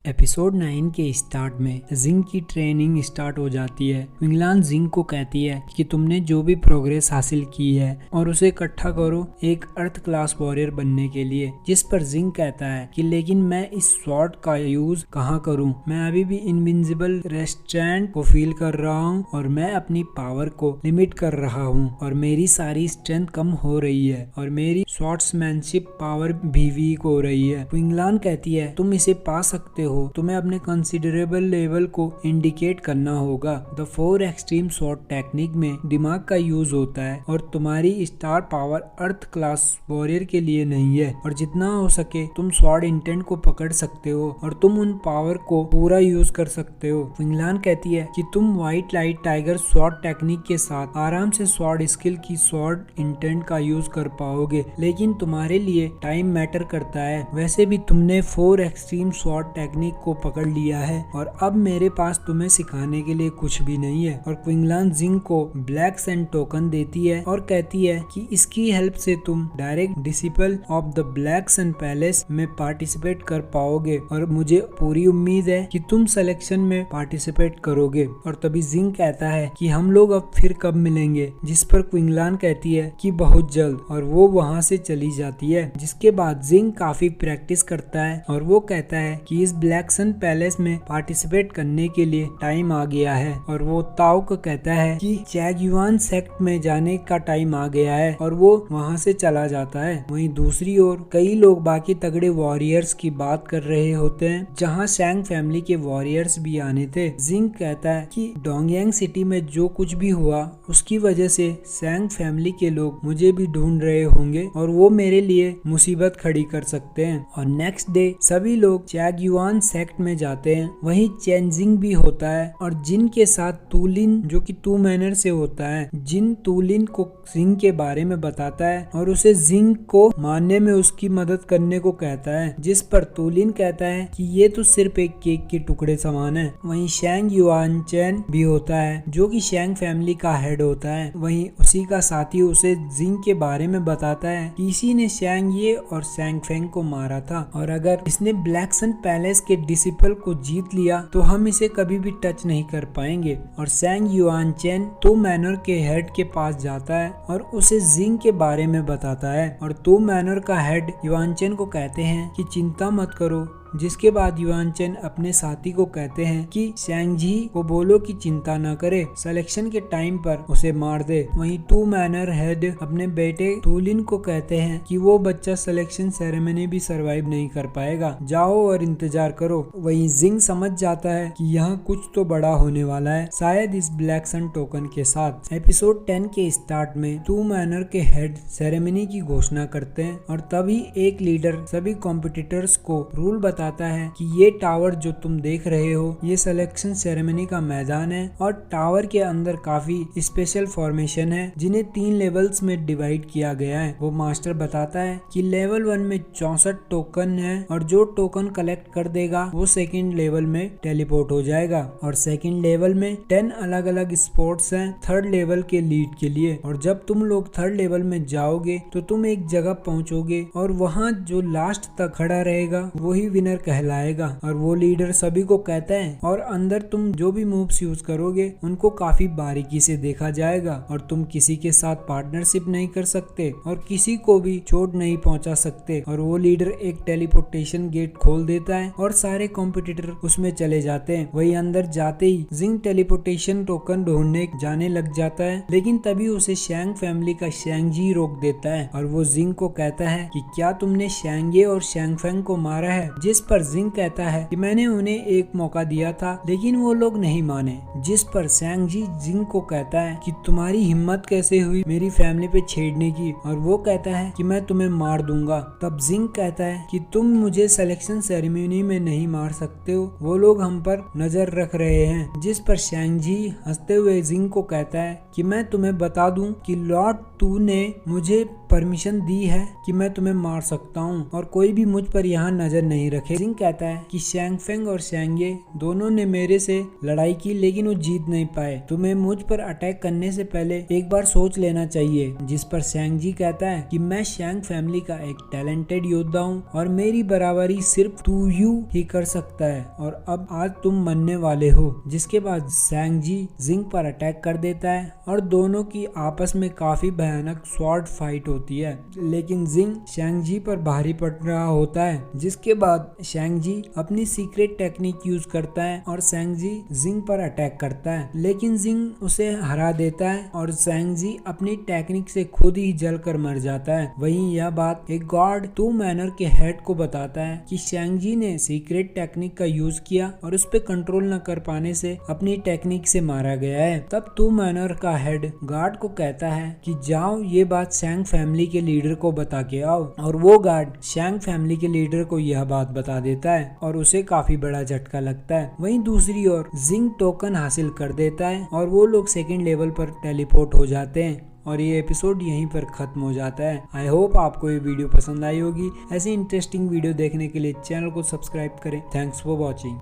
Episode 9 के start में जिंग की ट्रेनिंग स्टार्ट हो जाती है। क्विंगलान जिंग को कहती है कि तुमने जो भी प्रोग्रेस हासिल की है और उसे इकट्ठा करो एक अर्थ क्लास वॉरियर बनने के लिए। जिस पर जिंग कहता है कि लेकिन मैं इस स्वॉर्ड का यूज कहाँ करूँ, मैं अभी भी इनविंसिबल रेस्ट्रेंट को फील कर रहा हूँ और मैं अपनी पावर को लिमिट कर रहा हूँ और मेरी सारी स्ट्रेंथ कम हो रही है और मेरी स्वॉर्ड्समैनशिप पावर भी वीक हो रही है। क्विंगलान कहती है तुम इसे पा सकते हो, तुम्हें अपने कंसिडरेबल लेवल को इंडिकेट करना होगा। द 4 एक्सट्रीम स्वॉर्ड टेक्निक में दिमाग का यूज होता है और तुम्हारी स्टार पावर अर्थ क्लास वॉरियर के लिए नहीं है और जितना हो सके तुम स्वॉर्ड इंटेंट को पकड़ सकते हो और तुम उन पावर को पूरा यूज कर सकते हो। क्विंगलान कहती है कि तुम white light tiger sword technique के साथ आराम से स्वॉर्ड स्किल की स्वॉर्ड इंटेंट का यूज कर पाओगे, लेकिन तुम्हारे लिए टाइम मैटर करता है। वैसे भी तुमने 4 एक्सट्रीम स्वॉर्ड टेक्निक को पकड़ लिया है और अब मेरे पास तुम्हें सिखाने के लिए कुछ भी नहीं है। और क्विंगलान जिंग को ब्लैक सन टोकन देती है और कहती है कि इसकी हेल्प से तुम direct disciple of the black sun palace में पार्टिसिपेट कर पाओगे और मुझे पूरी उम्मीद है कि तुम सिलेक्शन में पार्टिसिपेट करोगे। और तभी जिंग कहता है कि हम लोग अब फिर कब मिलेंगे, जिस पर क्विंगलान कहती है कि बहुत जल्द, और वो वहां से चली जाती है। जिसके बाद जिंग काफी प्रैक्टिस करता है और वो कहता है कि इस ब्लैक सन पैलेस में पार्टिसिपेट करने के लिए टाइम आ गया है और वो ताओ को कहता है कि चैगयुआन सेक्ट में जाने का टाइम आ गया है और वो वहां से चला जाता है। वहीं दूसरी ओर कई लोग बाकी तगड़े वॉरियर्स की बात कर रहे होते हैं, जहां शैंग फैमिली के वॉरियर्स भी आने थे। जिंग कहता है कि डोंगयांग सिटी में जो कुछ भी हुआ उसकी वजह से शैंग फैमिली के लोग मुझे भी ढूंढ रहे होंगे और वो मेरे लिए मुसीबत खड़ी कर सकते हैं। और नेक्स्ट डे सभी लोग चैगयुआन सेक्ट में जाते हैं। वहीं चेंजिंग भी होता है और जिन के साथ तूलिन, जो कि 2 मैनर से होता है, जिन तूलिन को जिंग के बारे में बताता है और उसे जिंग को मारने में उसकी मदद करने को कहता है। जिस पर तूलिन कहता है कि ये तो सिर्फ एक केक के टुकड़े समान है। वहीं शैंग युआनचेन भी होता है जो कि शैंग फैमिली का हेड होता है। वहीं उसी का साथी उसे जिंग के बारे में बताता है कि इसी ने शैंग ये और शैंग फेंग को मारा था और अगर इसने ब्लैक सन पैलेस के डिसिपल को जीत लिया तो हम इसे कभी भी टच नहीं कर पाएंगे। और शैंग युआनचेन 2 मैनर के हेड के पास जाता है और उसे जिंग के बारे में बताता है और 2 मैनर का हेड युआनचेन को कहते हैं कि चिंता मत करो। जिसके बाद युआनचेन अपने साथी को कहते हैं कि शैंगजी को बोलो कि चिंता न करे, सिलेक्शन के टाइम पर उसे मार दे। वहीं 2 मैनर हेड अपने बेटे तूलिन को कहते हैं कि वो बच्चा सिलेक्शन सेरेमनी भी सरवाइव नहीं कर पाएगा, जाओ और इंतजार करो। वहीं जिंग समझ जाता है कि यहाँ कुछ तो बड़ा होने वाला है, शायद इस ब्लैक सन टोकन के साथ। एपिसोड 10 के स्टार्ट में 2 मैनर के हेड सेरेमनी की घोषणा करते हैं और तभी एक लीडर सभी कॉम्पिटिटर्स को रूल बताता है कि ये टावर जो तुम देख रहे हो ये सिलेक्शन सेरेमनी का मैदान है और टावर के अंदर काफी स्पेशल फॉर्मेशन है जिन्हें 3 लेवल्स में डिवाइड किया गया है। वो मास्टर बताता है कि लेवल 1 में 64 टोकन है और जो टोकन कलेक्ट कर देगा वो सेकंड लेवल में टेलीपोर्ट हो जाएगा और सेकंड लेवल में 10 अलग अलग स्पोर्ट्स हैं थर्ड लेवल के लीड के लिए। और जब तुम लोग थर्ड लेवल में जाओगे तो तुम एक जगह पहुंचोगे और वहाँ जो लास्ट तक खड़ा रहेगा वही विनर कहलाएगा और वो लीडर सभी को कहता है और अंदर तुम जो भी मूव्स यूज करोगे उनको काफी बारीकी से देखा जाएगा और तुम किसी के साथ पार्टनरशिप नहीं कर सकते और किसी को भी चोट नहीं पहुंचा सकते। और वो लीडर एक टेलीपोर्टेशन गेट खोल देता है और सारे कॉम्पिटिटर उसमें चले जाते हैं। वही अंदर जाते ही जिंग टेलीपोर्टेशन टोकन ढूंढने जाने लग जाता है, लेकिन तभी उसे शैंग फैमिली का शैंगजी रोक देता है और वो जिंग को कहता है कि क्या तुमने शैंगे और शैंग फेंग को मारा है। जिस पर जिंग कहता है कि मैंने उन्हें एक मौका दिया था लेकिन वो लोग नहीं माने। जिस पर शैंगजी जिंग को कहता है कि तुम्हारी हिम्मत कैसे हुई मेरी फैमिली पे छेड़ने की, और वो कहता है कि मैं तुम्हें मार दूंगा। तब जिंग कहता है कि तुम मुझे सिलेक्शन सेरेमनी में नहीं मार सकते हो, वो लोग हम पर नजर रख रहे हैं। जिस पर शैंगजी हंसते हुए जिंग को कहता है कि मैं तुम्हें बता दूं कि लॉर्ड 2 ने मुझे परमिशन दी है कि मैं तुम्हें मार सकता हूँ और कोई भी मुझ पर यहाँ नजर नहीं रखे। जिंग कहता है कि शैंग फेंग और शैंग ये दोनों ने मेरे से लड़ाई की लेकिन वो जीत नहीं पाए। तुम्हें मुझ पर अटैक करने से पहले एक बार सोच लेना चाहिए। जिस पर शैंग जी कहता है कि मैं शैंग फैमिली का एक टैलेंटेड योद्धा हूँ और मेरी बराबरी सिर्फ तू यू ही कर सकता है और अब आज तुम मरने वाले हो। जिसके बाद शैंग जी जिंग पर अटैक कर देता है और दोनों की आपस में काफी भयानक स्वॉर्ड फाइट होती है, लेकिन जिंग शैंग जी पर भारी पड़ रहा होता है। जिसके बाद शैंग जी अपनी सीक्रेट टेक्निक यूज करता है और शैंग जी जिंग पर अटैक करता है, लेकिन जिंग उसे हरा देता है और शैंग जी अपनी टेक्निक से खुद ही जलकर मर जाता है। वहीं यह बात एक गॉड टू मैनर के हेड को बताता है कि शैंग जी ने सीक्रेट टेक्निक का यूज किया और उस पर कंट्रोल न कर पाने से अपनी टेक्निक से मारा गया है। तब टू मैनर का हेड गार्ड को कहता है कि जाओ ये बात शैंग फैमिली के लीडर को बता के आओ और वो गार्ड शैंग फैमिली के लीडर को यह बात बता देता है और उसे काफी बड़ा झटका लगता है। वहीं दूसरी ओर जिंग टोकन हासिल कर देता है और वो लोग सेकंड लेवल पर टेलीपोर्ट हो जाते हैं और ये एपिसोड यहीं पर खत्म हो जाता है। आई होप आपको ये वीडियो पसंद आई होगी। ऐसी इंटरेस्टिंग वीडियो देखने के लिए चैनल को सब्सक्राइब करें। Thanks for watching.